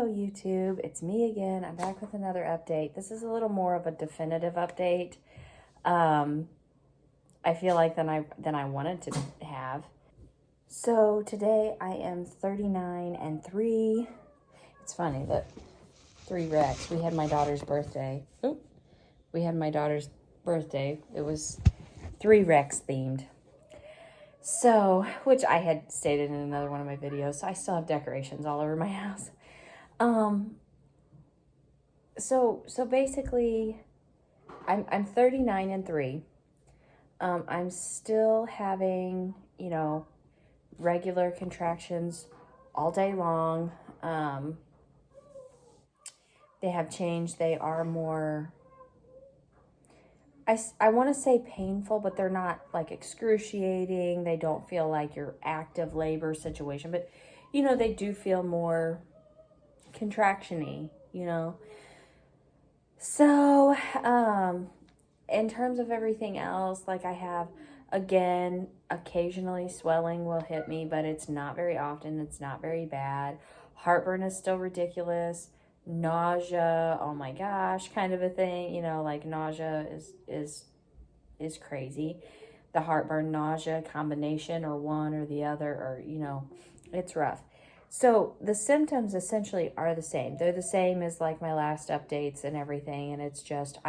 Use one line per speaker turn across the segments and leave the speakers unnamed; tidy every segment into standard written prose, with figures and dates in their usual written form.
Hello YouTube, it's me again. I'm back with another update. This is a little more of a definitive update. I feel like than I wanted to have. So today I am 39 and 3. It's funny that 3 wrecks. We had my daughter's birthday. We had my daughter's birthday. It was 3 wrecks themed. So, which I had stated in another one of my videos. So I still have decorations all over my house. So basically, I'm 39 and 3. I'm still having, regular contractions all day long. They have changed. They are more, I want to say painful, but they're not like excruciating. They don't feel like your active labor situation, but they do feel more contraction-y, So, in terms of everything else, like I have, again, occasionally swelling will hit me, but it's not very often. It's not very bad. Heartburn is still ridiculous. Nausea, oh my gosh, kind of a thing. Like nausea is crazy. The heartburn, nausea combination, or one or the other, or, it's rough. So the symptoms essentially are the same. They're the same as like my last updates and everything. And it's just,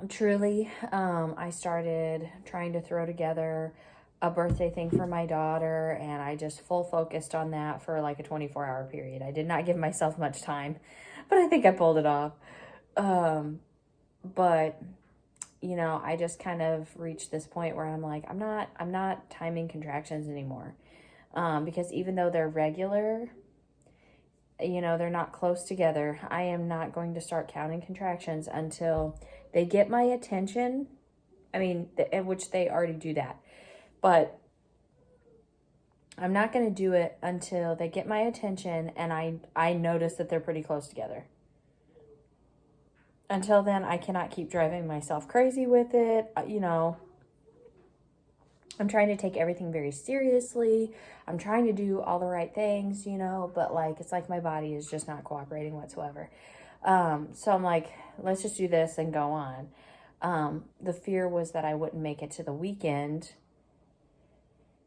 truly, I started trying to throw together a birthday thing for my daughter, and I just full focused on that for like a 24-hour period. I did not give myself much time, but I think I pulled it off. But I just kind of reached this point where I'm like, I'm not timing contractions anymore. Because even though they're regular, they're not close together. I am not going to start counting contractions until they get my attention. I mean, in which they already do that. But I'm not going to do it until they get my attention and I notice that they're pretty close together. Until then, I cannot keep driving myself crazy with it. I'm trying to take everything very seriously. I'm trying to do all the right things, but like, it's like my body is just not cooperating whatsoever. So I'm like, let's just do this and go on. The fear was that I wouldn't make it to the weekend,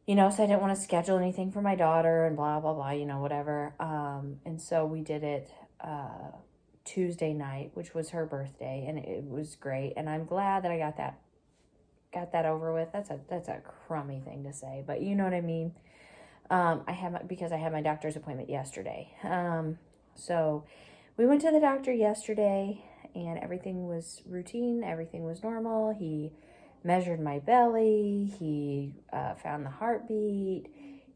so I didn't want to schedule anything for my daughter and blah, blah, blah, whatever. And so we did it, Tuesday night, which was her birthday, and it was great. And I'm glad that I got that over with. That's a crummy thing to say, but you know what I mean. Because I had my doctor's appointment yesterday. So we went to the doctor yesterday and everything was routine. Everything was normal. He measured my belly. He found the heartbeat.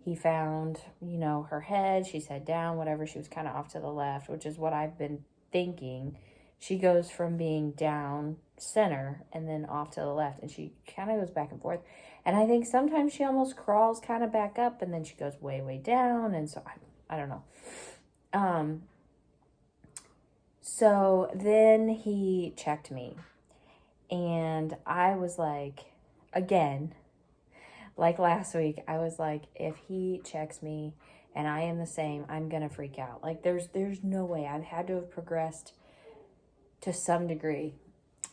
He found, her head. She's head down, whatever. She was kind of off to the left, which is what I've been thinking. She goes from being down center and then off to the left, and she kind of goes back and forth. And I think sometimes she almost crawls kind of back up, and then she goes way, way down. And so I don't know. So then he checked me, and I was like, again, like last week, I was like, if he checks me and I am the same, I'm gonna freak out. Like there's no way. I've had to have progressed to some degree.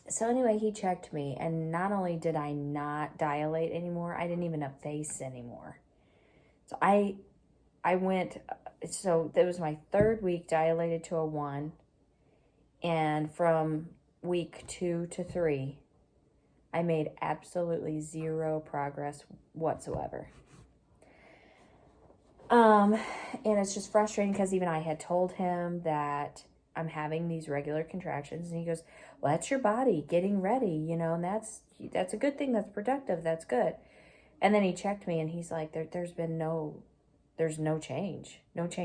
So anyway, he checked me, and not only did I not dilate anymore, I didn't even efface anymore. So I went, so it was my 3rd week dilated to a 1, and from week 2 to 3, I made absolutely 0 progress whatsoever. And it's just frustrating because even I had told him that I'm having these regular contractions, and he goes, well, that's your body getting ready, and that's a good thing. That's productive. That's good. And then he checked me, and he's like, there's no change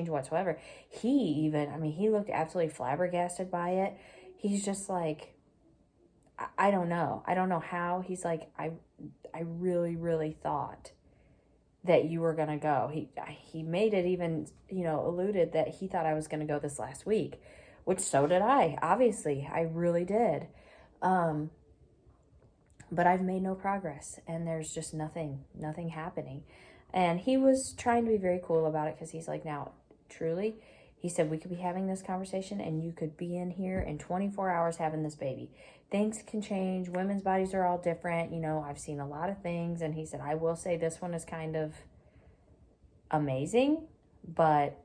whatsoever. He looked absolutely flabbergasted by it. He's just like, I don't know how. He's like, I really, really thought that you were going to go. He made it even, alluded that he thought I was going to go this last week, which so did I. Obviously, I really did. But I've made no progress, and there's just nothing happening. And he was trying to be very cool about it, because he's like, now, truly, he said, we could be having this conversation and you could be in here in 24 hours having this baby. Things can change. Women's bodies are all different. You know, I've seen a lot of things. And he said, I will say this one is kind of amazing, but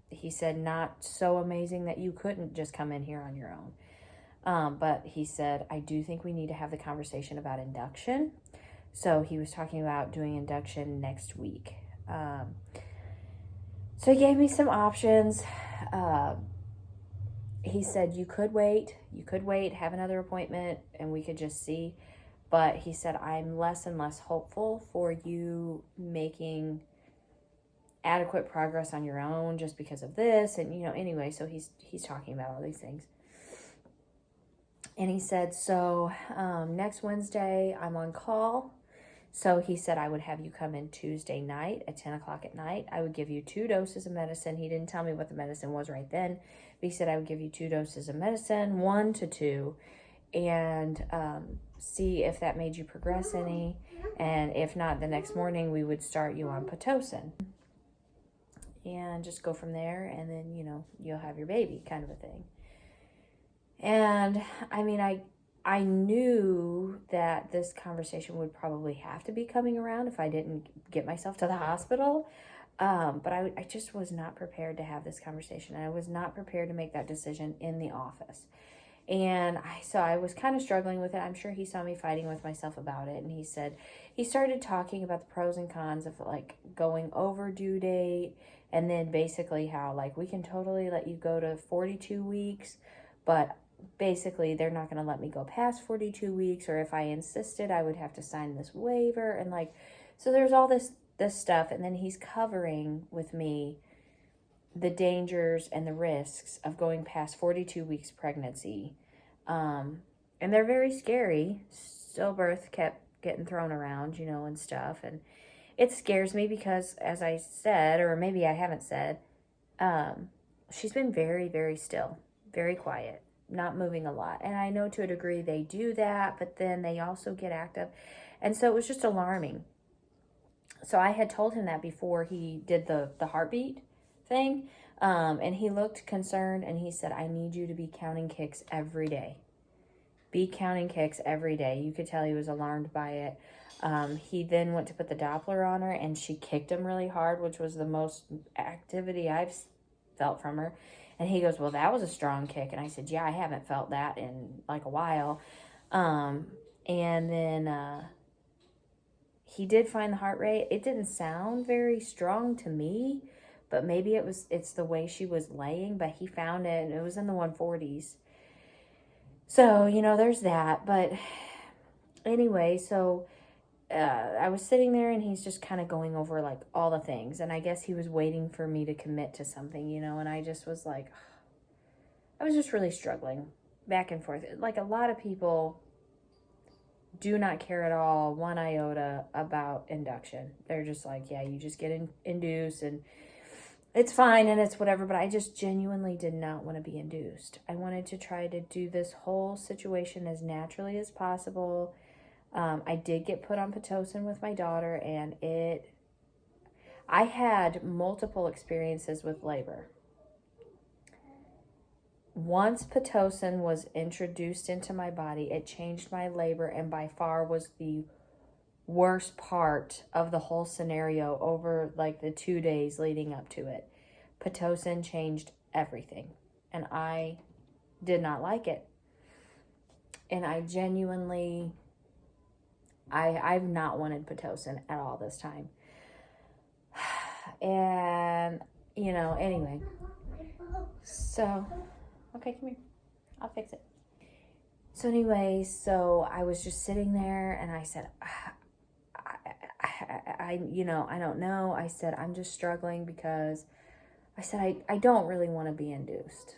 he said not so amazing that you couldn't just come in here on your own. But he said, I do think we need to have the conversation about induction. So he was talking about doing induction next week. So he gave me some options. He said, you could wait, have another appointment, and we could just see. But he said, I'm less and less hopeful for you making adequate progress on your own just because of this. And, you know, anyway, so he's talking about all these things. And he said, so next Wednesday, I'm on call. So he said, I would have you come in Tuesday night at 10 o'clock at night. I would give you 2 doses of medicine. He didn't tell me what the medicine was right then, but he said, I would give you 2 doses of medicine, 1 to 2, and see if that made you progress any. And if not, the next morning we would start you on Pitocin and just go from there. And then, you know, you'll have your baby, kind of a thing. And I mean, I knew that this conversation would probably have to be coming around if I didn't get myself to the hospital. But I just was not prepared to have this conversation. I was not prepared to make that decision in the office. And so I was kind of struggling with it. I'm sure he saw me fighting with myself about it. And he said, he started talking about the pros and cons of like going over due date. And then basically how like we can totally let you go to 42 weeks, but basically they're not going to let me go past 42 weeks, or if I insisted I would have to sign this waiver. And like, so there's all this stuff. And then he's covering with me the dangers and the risks of going past 42 weeks pregnancy. And they're very scary. Stillbirth kept getting thrown around, you know, and stuff. And it scares me because, as I said, or maybe I haven't said, she's been very, very still, very quiet, not moving a lot. And I know to a degree they do that, but then they also get active. And so it was just alarming. So I had told him that before he did the heartbeat thing. And he looked concerned and he said, I need you to be counting kicks every day. Be counting kicks every day. You could tell he was alarmed by it. He then went to put the Doppler on her and she kicked him really hard, which was the most activity I've felt from her. And he goes, well, that was a strong kick. And I said, yeah, I haven't felt that in like a while. And then he did find the heart rate. It didn't sound very strong to me, but maybe it's the way she was laying, but he found it and it was in the 140s. So, you know, there's that. But anyway, so I was sitting there and he's just kind of going over like all the things. And I guess he was waiting for me to commit to something, you know, and I just was like, I was just really struggling back and forth. Like a lot of people do not care at all, 1 iota, about induction. They're just like, yeah, you just get induced and it's fine and it's whatever. But I just genuinely did not want to be induced. I wanted to try to do this whole situation as naturally as possible. I did get put on Pitocin with my daughter, and I had multiple experiences with labor. Once Pitocin was introduced into my body, it changed my labor and by far was the worst part of the whole scenario over like the 2 days leading up to it. Pitocin changed everything and I did not like it. And I genuinely, I've not wanted Pitocin at all this time. And, you know, anyway, so, okay, come here. I'll fix it. So anyway, so I was just sitting there and I said, I don't know. I said, I'm just struggling because I said, I don't really want to be induced.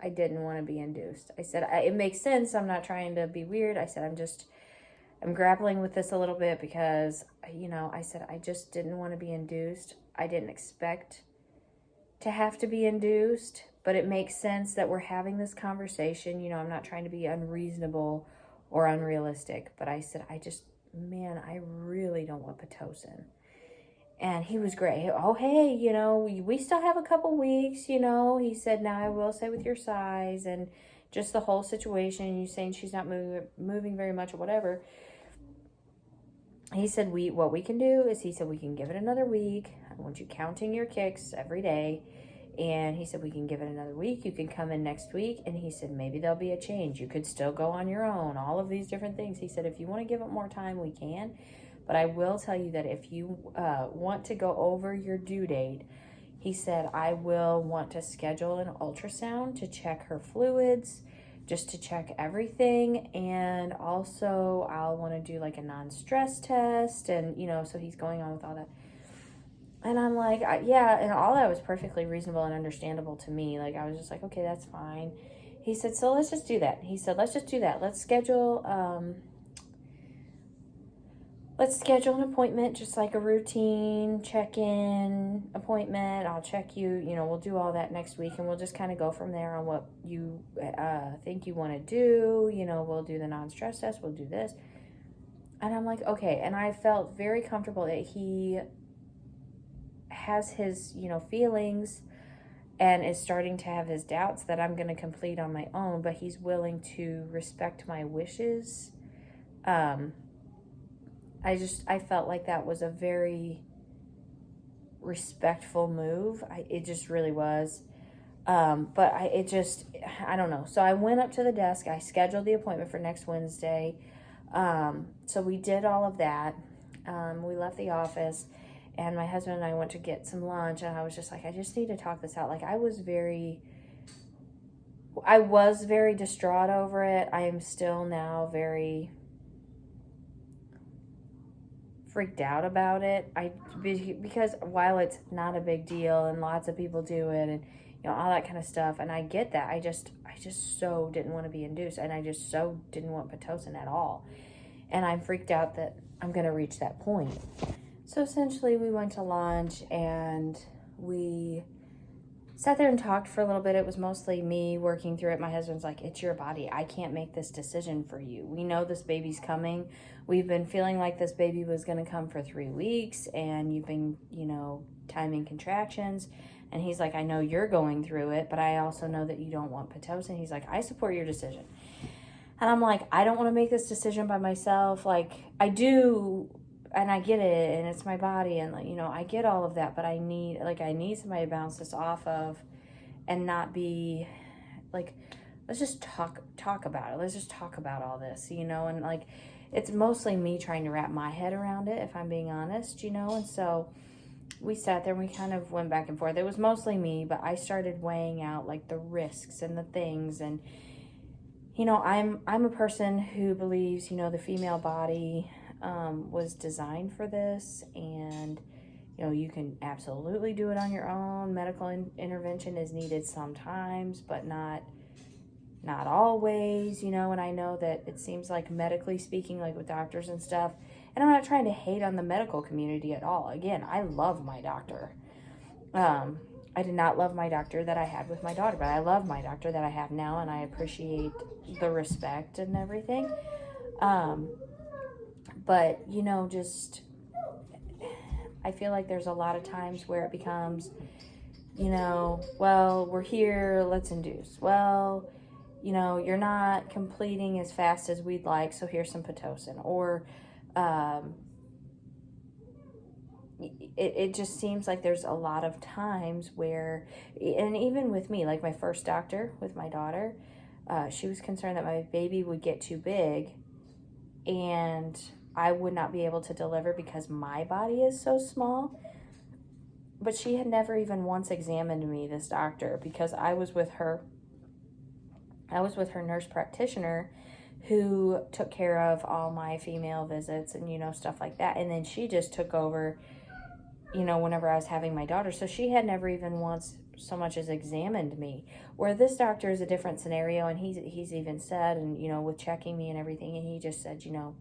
I didn't want to be induced. I said, it makes sense. I'm not trying to be weird. I said, I'm grappling with this a little bit because, you know, I said, I just didn't want to be induced. I didn't expect to have to be induced, but it makes sense that we're having this conversation. You know, I'm not trying to be unreasonable or unrealistic, but I said, I really don't want Pitocin. And he was great. Oh, hey, you know, we still have a couple weeks, you know. He said, now I will say with your size and just the whole situation, you saying she's not moving very much or whatever. He said, what we can do is, he said, we can give it another week. I want you counting your kicks every day. And he said, we can give it another week. You can come in next week. And he said, maybe there'll be a change. You could still go on your own. All of these different things. He said, if you want to give it more time, we can. But I will tell you that if you want to go over your due date, he said, I will want to schedule an ultrasound to check her fluids, just to check everything. And also I'll want to do like a non-stress test. And, you know, so he's going on with all that. And I'm like, yeah, and all that was perfectly reasonable and understandable to me. Like, I was just like, okay, that's fine. He said, so let's just do that. He said, let's just do that. Let's schedule an appointment, just like a routine check-in appointment. I'll check you, you know, we'll do all that next week, and we'll just kind of go from there on what you think you want to do. You know, we'll do the non-stress test, we'll do this. And I'm like, okay. And I felt very comfortable that he has his, you know, feelings and is starting to have his doubts that I'm going to complete on my own, but he's willing to respect my wishes. I felt like that was a very respectful move. It just really was. But I don't know. So I went up to the desk. I scheduled the appointment for next Wednesday. So we did all of that. We left the office, and my husband and I went to get some lunch, and I was just like, I just need to talk this out. Like, I was very distraught over it. I am still now very freaked out about it. Because while it's not a big deal and lots of people do it and, you know, all that kind of stuff, and I get that, I just so didn't want to be induced, and I just so didn't want Pitocin at all. And I'm freaked out that I'm going to reach that point. So essentially we went to lunch and we sat there and talked for a little bit. It was mostly me working through it. My husband's like, it's your body. I can't make this decision for you. We know this baby's coming. We've been feeling like this baby was going to come for 3 weeks, and you've been, you know, timing contractions. And he's like, I know you're going through it, but I also know that you don't want Pitocin. He's like, I support your decision. And I'm like, I don't want to make this decision by myself. Like, I do, and I get it, and it's my body, and, like, you know, I get all of that, but I need somebody to bounce this off of and not be like, let's just talk about it. Let's just talk about all this, you know. And like, it's mostly me trying to wrap my head around it, if I'm being honest, you know. And so we sat there and we kind of went back and forth. It was mostly me, but I started weighing out like the risks and the things. And, you know, I'm a person who believes, you know, the female body was designed for this, and, you know, you can absolutely do it on your own. Medical intervention is needed sometimes, but not always, you know. And I know that it seems like, medically speaking, like with doctors and stuff, and I'm not trying to hate on the medical community at all. Again, I love my doctor. I did not love my doctor that I had with my daughter, but I love my doctor that I have now, and I appreciate the respect and everything. But, you know, just, I feel like there's a lot of times where it becomes, you know, well, we're here, let's induce. Well, you know, you're not completing as fast as we'd like, so here's some Pitocin. Or it just seems like there's a lot of times where, and even with me, like my first doctor with my daughter, she was concerned that my baby would get too big and I would not be able to deliver because my body is so small. But she had never even once examined me, this doctor, because I was with her nurse practitioner who took care of all my female visits and, you know, stuff like that. And then she just took over, you know, whenever I was having my daughter. So she had never even once so much as examined me. Where this doctor is a different scenario, and he's even said, and, you know, with checking me and everything, and he just said, you know,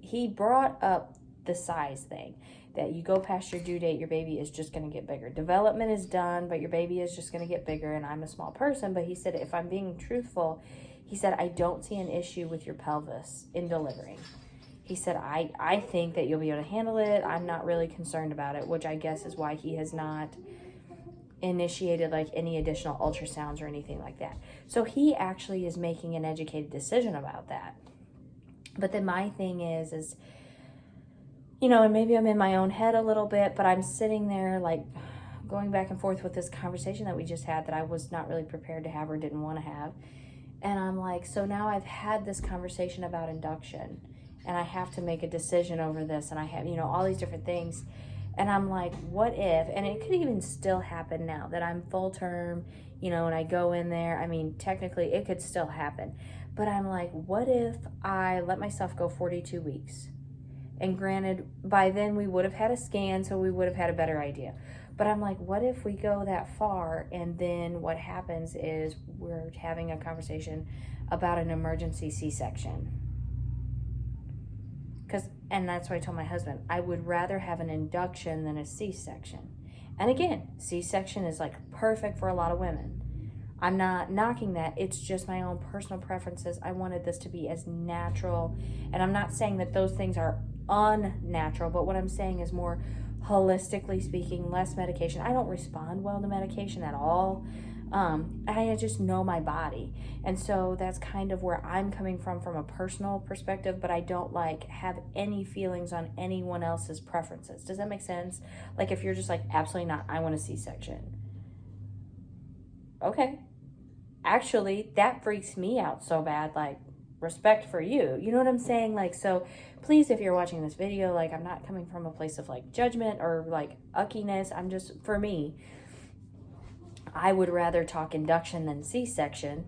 he brought up the size thing, that you go past your due date, your baby is just going to get bigger. Development is done, but your baby is just going to get bigger, and I'm a small person. But he said, if I'm being truthful, he said, I don't see an issue with your pelvis in delivering. he said, I think that you'll be able to handle it. I'm not really concerned about it, which I guess is why he has not initiated like any additional ultrasounds or anything like that. So he actually is making an educated decision about that. But then my thing is, you know, and maybe I'm in my own head a little bit, but I'm sitting there like going back and forth with this conversation that we just had that I was not really prepared to have or didn't want to have. And I'm like, so now I've had this conversation about induction and I have to make a decision over this, and I have, you know, all these different things. And I'm like, what if, and it could even still happen now that I'm full term, you know, and I go in there. I mean, technically it could still happen. But I'm like, what if I let myself go 42 weeks? And granted, by then we would have had a scan, so we would have had a better idea. But I'm like, what if we go that far and then what happens is we're having a conversation about an emergency C-section? And that's what I told my husband. I would rather have an induction than a C-section. And again, C-section is like perfect for a lot of women. I'm not knocking that. It's just my own personal preferences. I wanted this to be as natural. And I'm not saying that those things are unnatural, but what I'm saying is more holistically speaking, less medication. I don't respond well to medication at all. I just know my body. And so that's kind of where I'm coming from a personal perspective, but I don't like have any feelings on anyone else's preferences. Does that make sense? Like if you're just like, absolutely not, I want a C-section. Okay. Actually, that freaks me out so bad, like respect for you. You know what I'm saying? Like, so please, if you're watching this video, like I'm not coming from a place of like judgment or like uckiness. I'm just, for me, I would rather talk induction than C-section,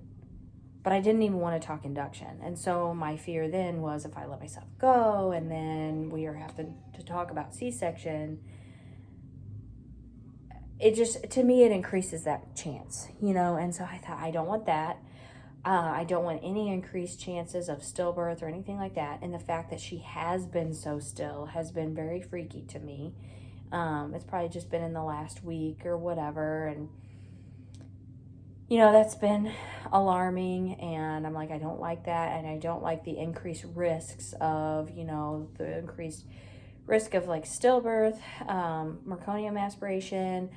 but I didn't even want to talk induction. And so my fear then was if I let myself go and then we are having to talk about C-section, it just, to me, it increases that chance, you know? And so I thought, I don't want that. I don't want any increased chances of stillbirth or anything like that. And the fact that she has been so still has been very freaky to me. It's probably just been in the last week or whatever. And you know, that's been alarming, and I'm like, I don't like that, and I don't like the increased risks of, you know, the increased risk of like stillbirth, meconium aspiration.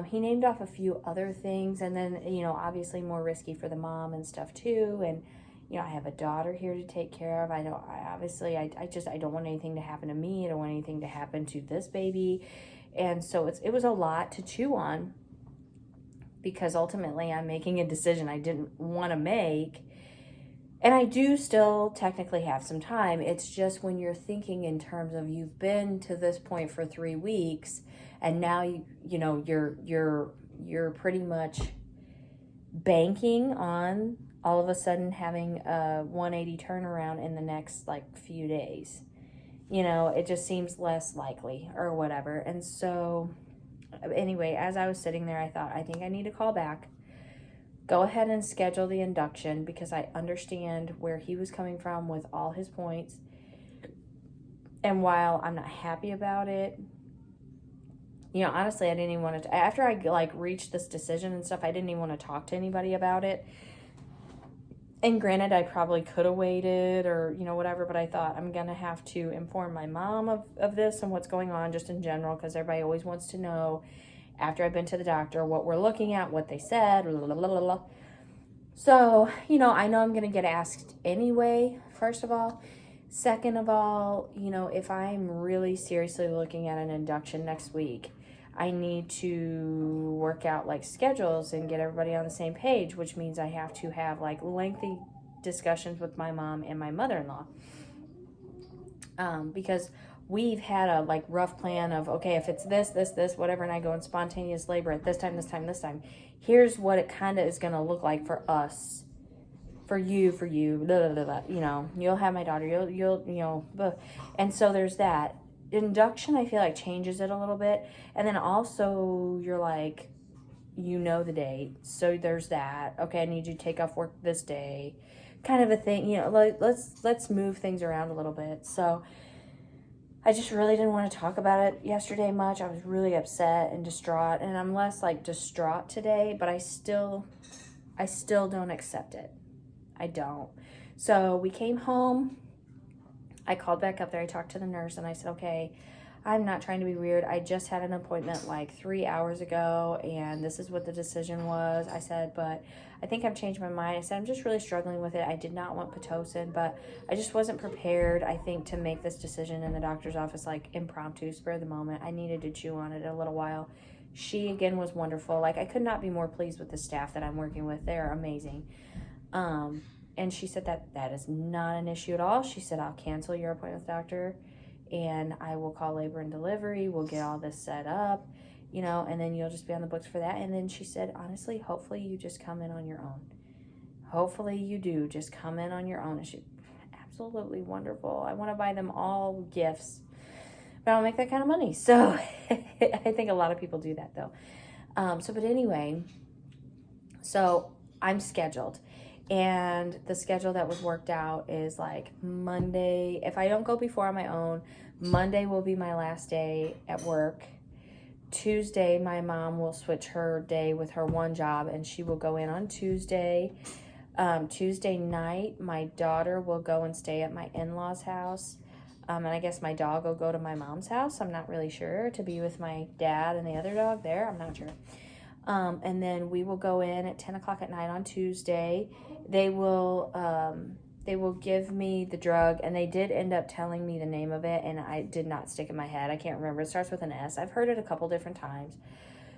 He named off a few other things, and then, you know, obviously more risky for the mom and stuff too. And, you know, I have a daughter here to take care of. I don't want anything to happen to me. I don't want anything to happen to this baby. And so it was a lot to chew on, because ultimately I'm making a decision I didn't want to make. And I do still technically have some time. It's just when you're thinking in terms of you've been to this point for 3 weeks and now you know you're pretty much banking on all of a sudden having a 180 turnaround in the next like few days. You know, it just seems less likely or whatever. And so anyway, as I was sitting there, I thought, I think I need to call back, go ahead and schedule the induction, because I understand where he was coming from with all his points. And while I'm not happy about it, you know, honestly, I didn't even want to, after I like reached this decision and stuff, I didn't even want to talk to anybody about it. And granted, I probably could have waited or, you know, whatever, but I thought I'm going to have to inform my mom of this and what's going on just in general, because everybody always wants to know after I've been to the doctor what we're looking at, what they said, blah, blah, blah, blah. So, you know I'm going to get asked anyway, first of all. Second of all, you know, if I'm really seriously looking at an induction next week, I need to work out like schedules and get everybody on the same page, which means I have to have like lengthy discussions with my mom and my mother-in-law. Because we've had a like rough plan of, okay, if it's this, whatever, and I go in spontaneous labor at this time, here's what it kind of is going to look like for us, for you, blah, blah, blah, blah. You know, you'll have my daughter, you'll, you know, blah. And so there's that. Induction, I feel like, changes it a little bit. And then also you're like, you know the date, so there's that. Okay, I need you to take off work this day, kind of a thing. You know, like let's move things around a little bit. So I just really didn't want to talk about it yesterday much. I was really upset and distraught, and I'm less like distraught today, but I still don't accept it. I don't. So we came home. I called back up there. I talked to the nurse and I said, okay, I'm not trying to be weird. I just had an appointment like 3 hours ago and this is what the decision was. I said, but I think I've changed my mind. I said, I'm just really struggling with it. I did not want Pitocin, but I just wasn't prepared, I think, to make this decision in the doctor's office, like impromptu, spur of the moment. I needed to chew on it a little while. She, again, was wonderful. Like, I could not be more pleased with the staff that I'm working with. They're amazing. And she said that is not an issue at all. She said, I'll cancel your appointment with the doctor and I will call labor and delivery. We'll get all this set up, you know, and then you'll just be on the books for that. And then she said, honestly, hopefully you just come in on your own. Hopefully you do just come in on your own. And she, absolutely wonderful. I want to buy them all gifts, but I don't make that kind of money. So I think a lot of people do that though. But anyway, so I'm scheduled. And the schedule that was worked out is like Monday. If I don't go before on my own, Monday will be my last day at work. Tuesday, my mom will switch her day with her one job and she will go in on Tuesday. Tuesday night, my daughter will go and stay at my in-laws' house. And I guess my dog will go to my mom's house. I'm not really sure, to be with my dad and the other dog there. I'm not sure. And then we will go in at 10 o'clock at night on Tuesday. They will give me the drug, and they did end up telling me the name of it, and I did not stick in my head. I can't remember. It starts with an S. I've heard it a couple different times.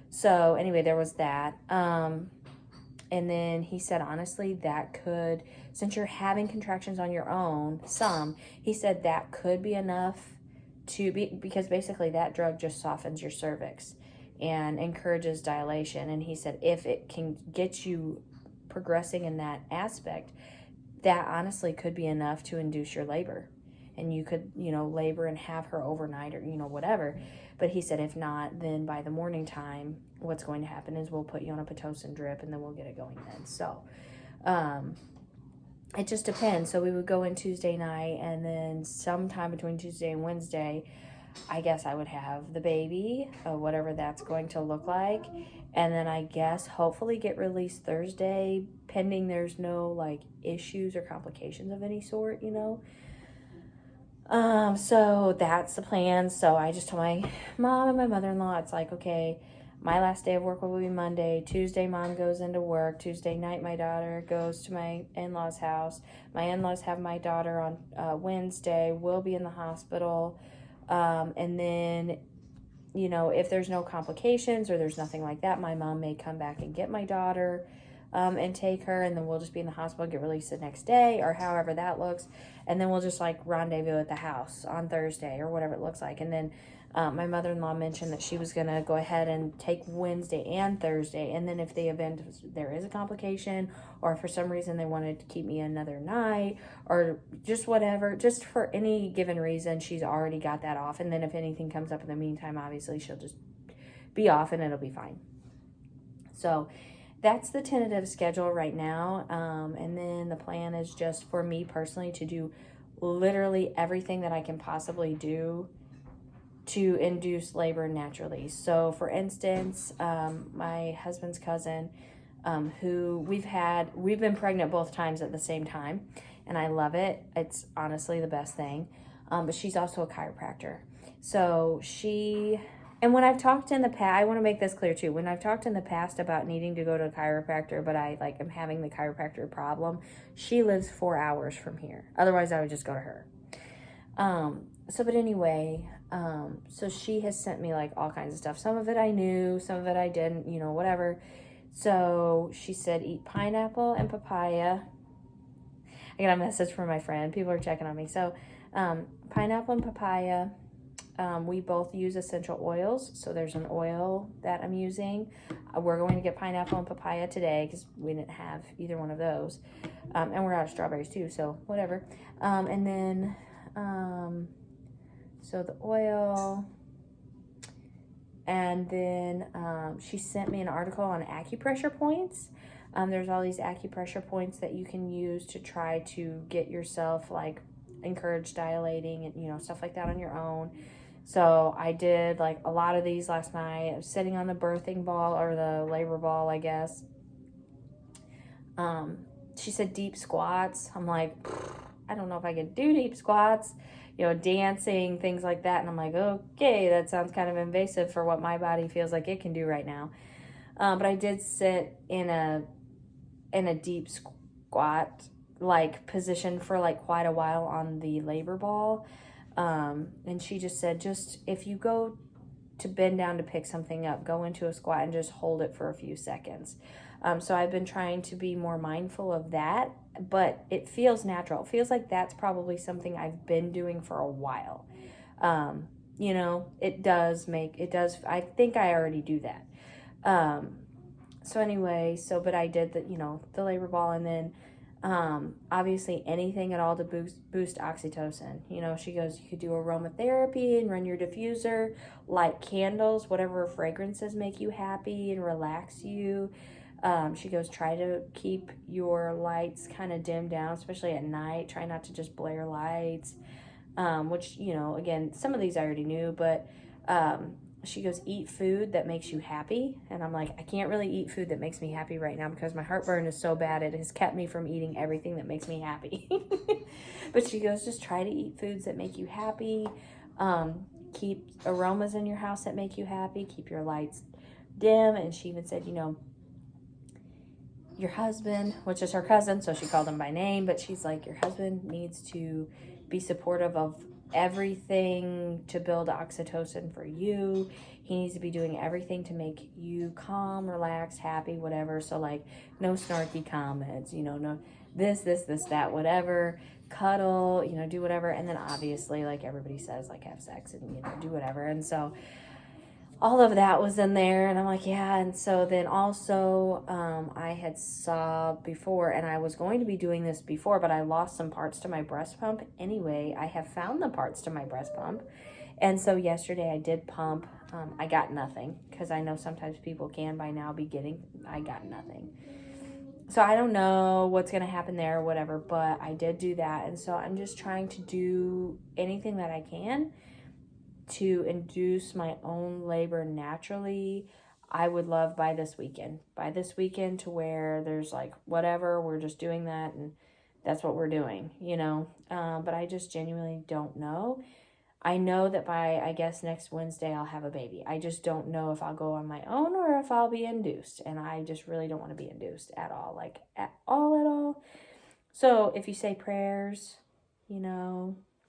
So anyway, there was that. And then he said, honestly, that could, since you're having contractions on your own, he said that could be enough to be, because basically that drug just softens your cervix and encourages dilation. And he said, if it can get you progressing in that aspect, that honestly could be enough to induce your labor. And you could, you know, labor and have her overnight or, you know, whatever. But he said, if not, then by the morning time, what's going to happen is we'll put you on a Pitocin drip and then we'll get it going then. So, it just depends. So we would go in Tuesday night, and then sometime between Tuesday and Wednesday, I guess I would have the baby, whatever that's going to look like. And then I guess hopefully get released Thursday, pending there's no like issues or complications of any sort, you know. So that's the plan. So I just told my mom and my mother-in-law, it's like, okay, my last day of work will be Monday. Tuesday, mom goes into work. Tuesday night, my daughter goes to my in-laws' house. My in-laws have my daughter on Wednesday. We'll be in the hospital. And then, you know, if there's no complications or there's nothing like that, my mom may come back and get my daughter and take her, and then we'll just be in the hospital, get released the next day, or however that looks. And then we'll just like rendezvous at the house on Thursday or whatever it looks like. And then my mother-in-law mentioned that she was going to go ahead and take Wednesday and Thursday. And then if the event, there is a complication, or for some reason they wanted to keep me another night, or just whatever, just for any given reason, she's already got that off. And then if anything comes up in the meantime, obviously she'll just be off and it'll be fine. So that's the tentative schedule right now. And then the plan is just for me personally to do literally everything that I can possibly do to induce labor naturally. So for instance, my husband's cousin, who we've been pregnant both times at the same time, and I love it. It's honestly the best thing. But she's also a chiropractor. So and when I've talked in the past, I want to make this clear too. When I've talked in the past about needing to go to a chiropractor, but I like am having the chiropractor problem, she lives 4 hours from here. Otherwise, I would just go to her. But anyway, so she has sent me like all kinds of stuff. Some of it I knew, some of it I didn't, you know, whatever. So she said, eat pineapple and papaya. I got a message from my friend. People are checking on me. So, pineapple and papaya. We both use essential oils. So there's an oil that I'm using. We're going to get pineapple and papaya today because we didn't have either one of those. And we're out of strawberries too, so whatever. And then, so the oil, and then she sent me an article on acupressure points. There's all these acupressure points that you can use to try to get yourself like encourage dilating and, you know, stuff like that on your own. So I did like a lot of these last night. I was sitting on the birthing ball, or the labor ball, I guess. She said deep squats. I'm like, I don't know if I could do deep squats dancing, things like that. And I'm like, okay, that sounds kind of invasive for what my body feels like it can do right now. But I did sit in a deep squat like position for like quite a while on the labor ball. And she just said, just if you go to bend down to pick something up, go into a squat and just hold it for a few seconds. So I've been trying to be more mindful of that, but it feels natural. It feels like that's probably something I've been doing for a while. It does, I think I already do that. So anyway, but I did the labor ball, and then obviously anything at all to boost oxytocin. She goes, you could do aromatherapy and run your diffuser, light candles, whatever fragrances make you happy and relax you. She goes, try to keep your lights kind of dimmed down, especially at night. Try not to just blare lights, which, again, some of these I already knew, but she goes, eat food that makes you happy. And I'm like, I can't really eat food that makes me happy right now because my heartburn is so bad. It has kept me from eating everything that makes me happy. But she goes, just try to eat foods that make you happy. Keep aromas in your house that make you happy. Keep your lights dim. And she even said, your husband, which is her cousin, so she called him by name, but she's like, your husband needs to be supportive of everything to build oxytocin for you. He needs to be doing everything to make you calm, relaxed, happy, whatever. So like no snarky comments, no this, that, whatever. Cuddle, do whatever. And then obviously, like everybody says, like have sex and do whatever. And so all of that was in there, and I'm like, yeah. And so then also I had saw before, and I was going to be doing this before, but I lost some parts to my breast pump. Anyway, I have found the parts to my breast pump, and so yesterday I did pump. I got nothing, because I know sometimes people can by now be getting, I got nothing. So I don't know what's going to happen there or whatever, but I did do that. And so I'm just trying to do anything that I can to induce my own labor naturally. I would love by this weekend to where there's like whatever, we're just doing that, and that's what we're doing, but I just genuinely don't know. I know that by, I guess, next Wednesday I'll have a baby. I just don't know if I'll go on my own or if I'll be induced, and I just really don't want to be induced at all, like at all. So if you say prayers,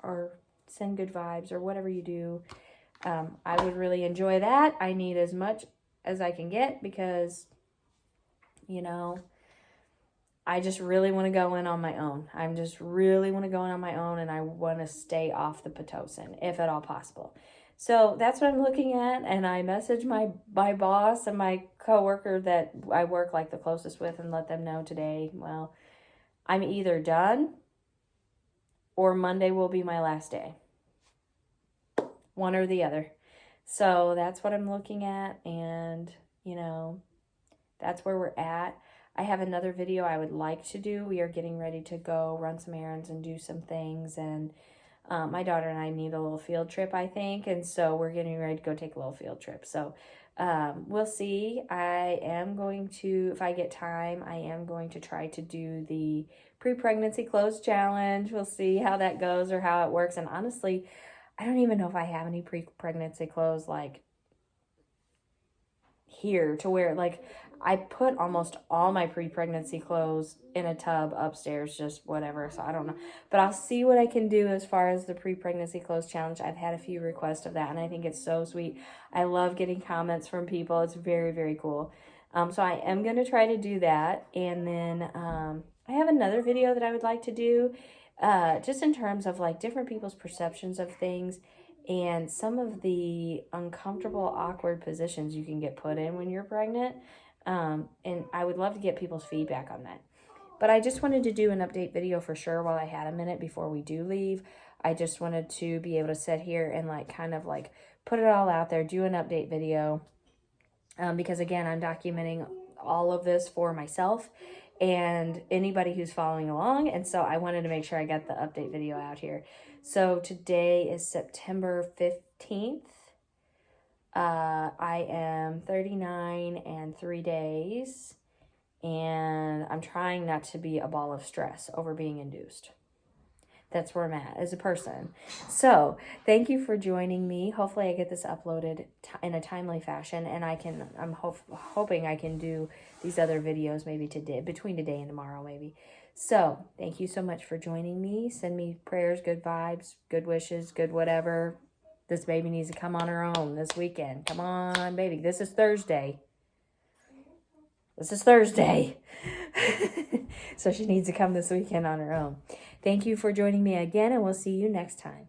or send good vibes or whatever you do, I would really enjoy that. I need as much as I can get because, I just really want to go in on my own. I just really want to go in on my own, and I want to stay off the Pitocin if at all possible. So that's what I'm looking at, and I messaged my boss and my coworker that I work like the closest with and let them know today, well, I'm either done or Monday will be my last day. One or the other. So that's what I'm looking at, and that's where we're at. I have another video I would like to do. We are getting ready to go run some errands and do some things, and my daughter and I need a little field trip, I think, and so we're getting ready to go take a little field trip. So we'll see. I am going to, if I get time, I am going to try to do the pre-pregnancy clothes challenge. We'll see how that goes or how it works, and honestly, I don't even know if I have any pre-pregnancy clothes like here to wear. Like I put almost all my pre-pregnancy clothes in a tub upstairs, just whatever. So I don't know, but I'll see what I can do as far as the pre-pregnancy clothes challenge. I've had a few requests of that, and I think it's so sweet. I love getting comments from people. It's very, very cool. So I am going to try to do that. And then I have another video that I would like to do just in terms of like different people's perceptions of things and some of the uncomfortable, awkward positions you can get put in when you're pregnant. And I would love to get people's feedback on that. But I just wanted to do an update video for sure while I had a minute before we do leave. I just wanted to be able to sit here and like kind of like put it all out there, do an update video. Because again, I'm documenting all of this for myself and anybody who's following along. And so I wanted to make sure I got the update video out here. So today is September 15th. I am 39 and 3 days, and I'm trying not to be a ball of stress over being induced. That's where I'm at as a person. So thank you for joining me. Hopefully I get this uploaded in a timely fashion, and I'm hoping I can do these other videos maybe today, between today and tomorrow maybe. So thank you so much for joining me. Send me prayers, good vibes, good wishes, good whatever. This baby needs to come on her own this weekend. Come on, baby. This is Thursday. So she needs to come this weekend on her own. Thank you for joining me again, and we'll see you next time.